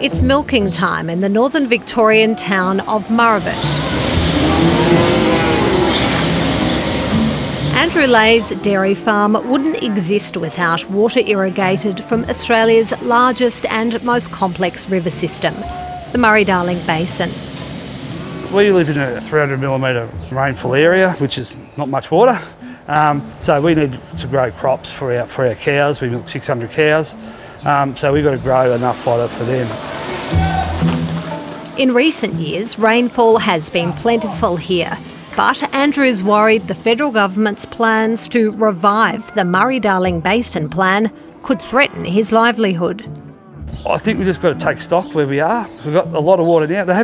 It's milking time in the northern Victorian town of Murray-Darling. Andrew Lay's dairy farm wouldn't exist without water irrigated from Australia's largest and most complex river system, the Murray-Darling Basin. We live in a 300mm rainfall area, which is not much water. So we need to grow crops for our cows. We milk 600 cows. So we've got to grow enough fodder for them. In recent years, rainfall has been plentiful here, but Andrew's worried the federal government's plans to revive the Murray-Darling Basin Plan could threaten his livelihood. I think we've just got to take stock where we are. We've got a lot of water now. The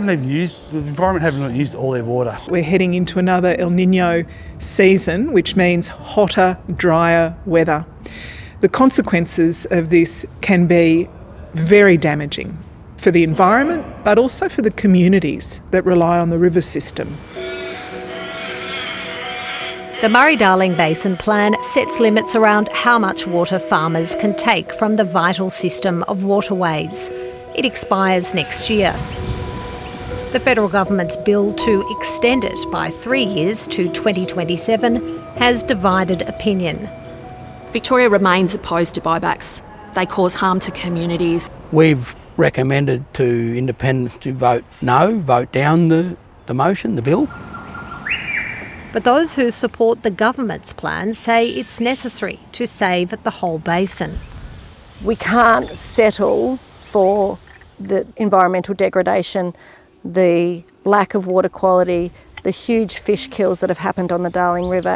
environment haven't used all their water. We're heading into another El Nino season, which means hotter, drier weather. The consequences of this can be very damaging for the environment, but also for the communities that rely on the river system. The Murray-Darling Basin Plan sets limits around how much water farmers can take from the vital system of waterways. It expires next year. The federal government's bill to extend it by 3 years to 2027 has divided opinion. Victoria remains opposed to buybacks. They cause harm to communities. We've recommended to independents to vote no, vote down the motion, the bill. But those who support the government's plan say it's necessary to save the whole basin. We can't settle for the environmental degradation, the lack of water quality, the huge fish kills that have happened on the Darling River.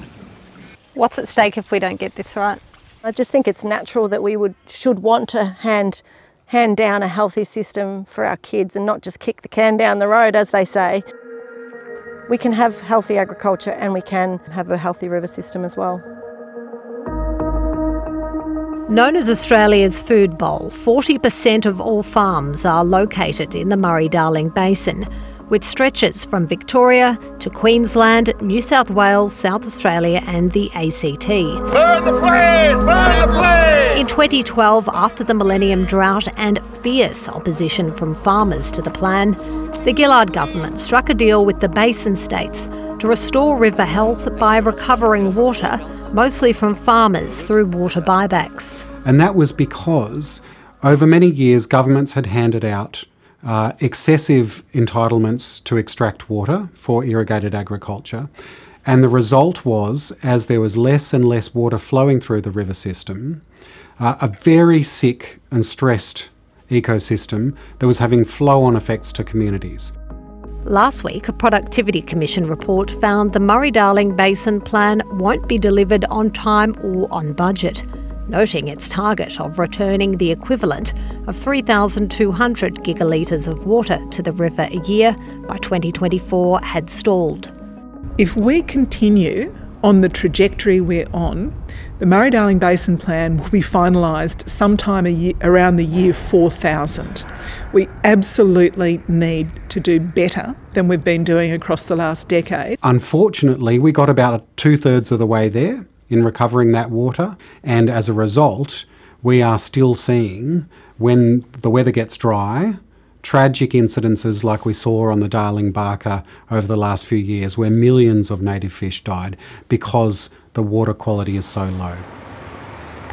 What's at stake if we don't get this right? I just think it's natural that we should want to hand down a healthy system for our kids and not just kick the can down the road, as they say. We can have healthy agriculture and we can have a healthy river system as well. Known as Australia's food bowl, 40% of all farms are located in the Murray-Darling Basin, which stretches from Victoria to Queensland, New South Wales, South Australia and the ACT. Burn the plane! Burn the plane! In 2012, after the Millennium Drought and fierce opposition from farmers to the plan, the Gillard government struck a deal with the basin states to restore river health by recovering water, mostly from farmers through water buybacks. And that was because over many years governments had handed out excessive entitlements to extract water for irrigated agriculture. And the result was, as there was less and less water flowing through the river system, a very sick and stressed ecosystem that was having flow-on effects to communities. Last week, a Productivity Commission report found the Murray-Darling Basin Plan won't be delivered on time or on budget, noting its target of returning the equivalent of 3,200 gigalitres of water to the river a year by 2024 had stalled. If we continue on the trajectory we're on, the Murray-Darling Basin Plan will be finalised sometime around the year 4000. We absolutely need to do better than we've been doing across the last decade. Unfortunately, we got about 2/3 of the way there in recovering that water, and as a result, we are still seeing, when the weather gets dry, tragic incidences like we saw on the Darling Barker over the last few years, where millions of native fish died because the water quality is so low.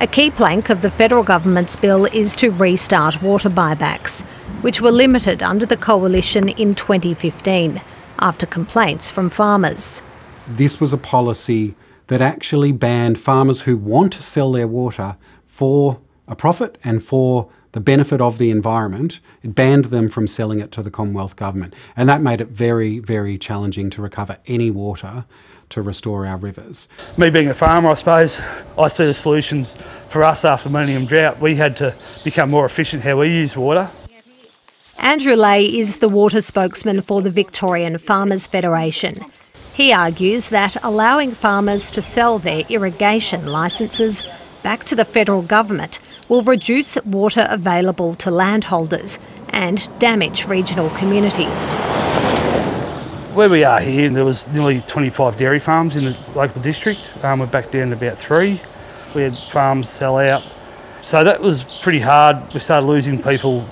A key plank of the federal government's bill is to restart water buybacks, which were limited under the coalition in 2015 after complaints from farmers. This was a policy that actually banned farmers who want to sell their water for a profit and for the benefit of the environment. It banned them from selling it to the Commonwealth Government. And that made it very, very challenging to recover any water to restore our rivers. Me being a farmer, I suppose, I see the solutions for us after the Millennium Drought. We had to become more efficient how we use water. Andrew Lay is the water spokesman for the Victorian Farmers Federation. He argues that allowing farmers to sell their irrigation licences back to the federal government will reduce water available to landholders and damage regional communities. Where we are here, there was nearly 25 dairy farms in the local district. We're back down to about 3. We had farms sell out. So that was pretty hard. We started losing people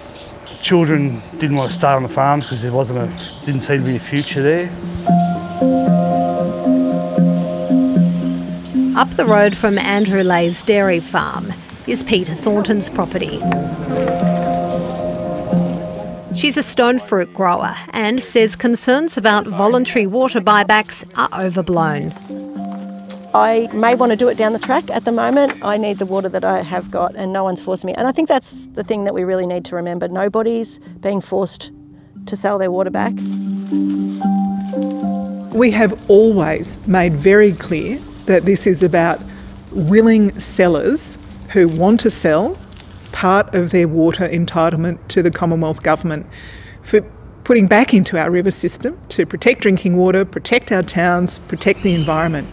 children didn't want to stay on the farms because there didn't seem to be a future there. Up the road from Andrew Lay's dairy farm is Peter Thornton's property. She's a stone fruit grower and says concerns about voluntary water buybacks are overblown. I may want to do it down the track. At the moment, I need the water that I have got and no one's forcing me. And I think that's the thing that we really need to remember. Nobody's being forced to sell their water back. We have always made very clear that this is about willing sellers who want to sell part of their water entitlement to the Commonwealth Government for putting back into our river system to protect drinking water, protect our towns, protect the environment.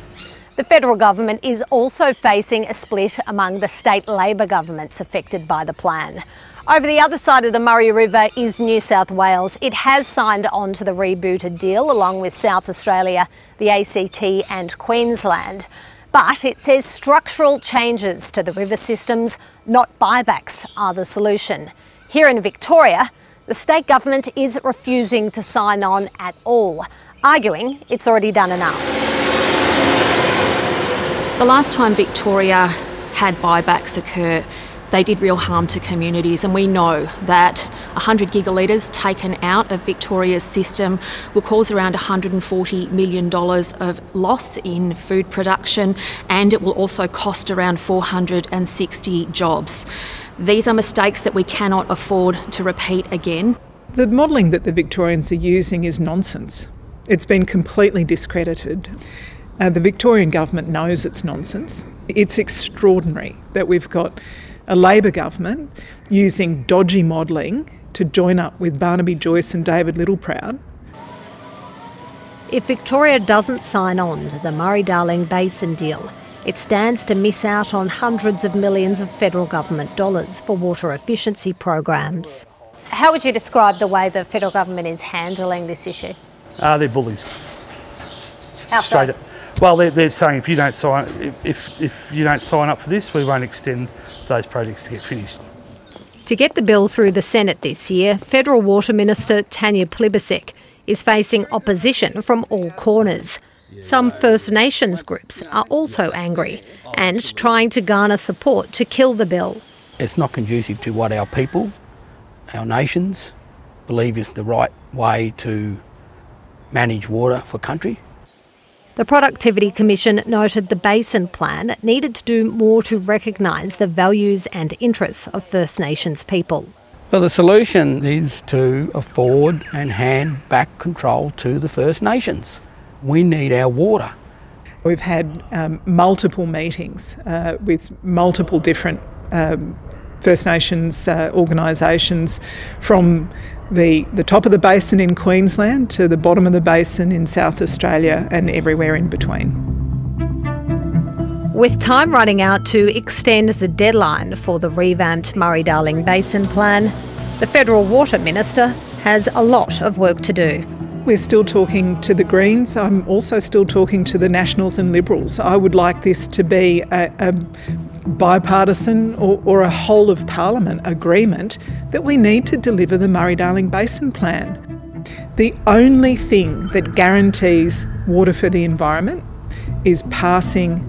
The federal government is also facing a split among the state Labor governments affected by the plan. Over the other side of the Murray River is New South Wales. It has signed on to the rebooted deal along with South Australia, the ACT and Queensland. But it says structural changes to the river systems, not buybacks, are the solution. Here in Victoria, the state government is refusing to sign on at all, arguing it's already done enough. The last time Victoria had buybacks occur, they did real harm to communities, and we know that 100 gigalitres taken out of Victoria's system will cause around $140 million of loss in food production, and it will also cost around 460 jobs. These are mistakes that we cannot afford to repeat again. The modelling that the Victorians are using is nonsense. It's been completely discredited. The Victorian government knows it's nonsense. It's extraordinary that we've got a Labor government using dodgy modelling to join up with Barnaby Joyce and David Littleproud. If Victoria doesn't sign on to the Murray-Darling Basin deal, it stands to miss out on hundreds of millions of federal government dollars for water efficiency programs. How would you describe the way the federal government is handling this issue? They're bullies. How so? Well, they're saying if you don't sign up for this, we won't extend those projects to get finished. To get the bill through the Senate this year, Federal Water Minister Tanya Plibersek is facing opposition from all corners. Some First Nations groups are also angry and trying to garner support to kill the bill. It's not conducive to what our people, our nations, believe is the right way to manage water for country. The Productivity Commission noted the Basin Plan needed to do more to recognise the values and interests of First Nations people. Well, the solution is to afford and hand back control to the First Nations. We need our water. We've had multiple meetings with multiple different First Nations organisations, from the top of the basin in Queensland to the bottom of the basin in South Australia and everywhere in between. With time running out to extend the deadline for the revamped Murray-Darling Basin Plan, the Federal Water Minister has a lot of work to do. We're still talking to the Greens. I'm also still talking to the Nationals and Liberals. I would like this to be a bipartisan or a whole of Parliament agreement that we need to deliver the Murray-Darling Basin Plan. The only thing that guarantees water for the environment is passing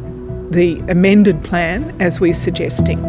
the amended plan as we're suggesting.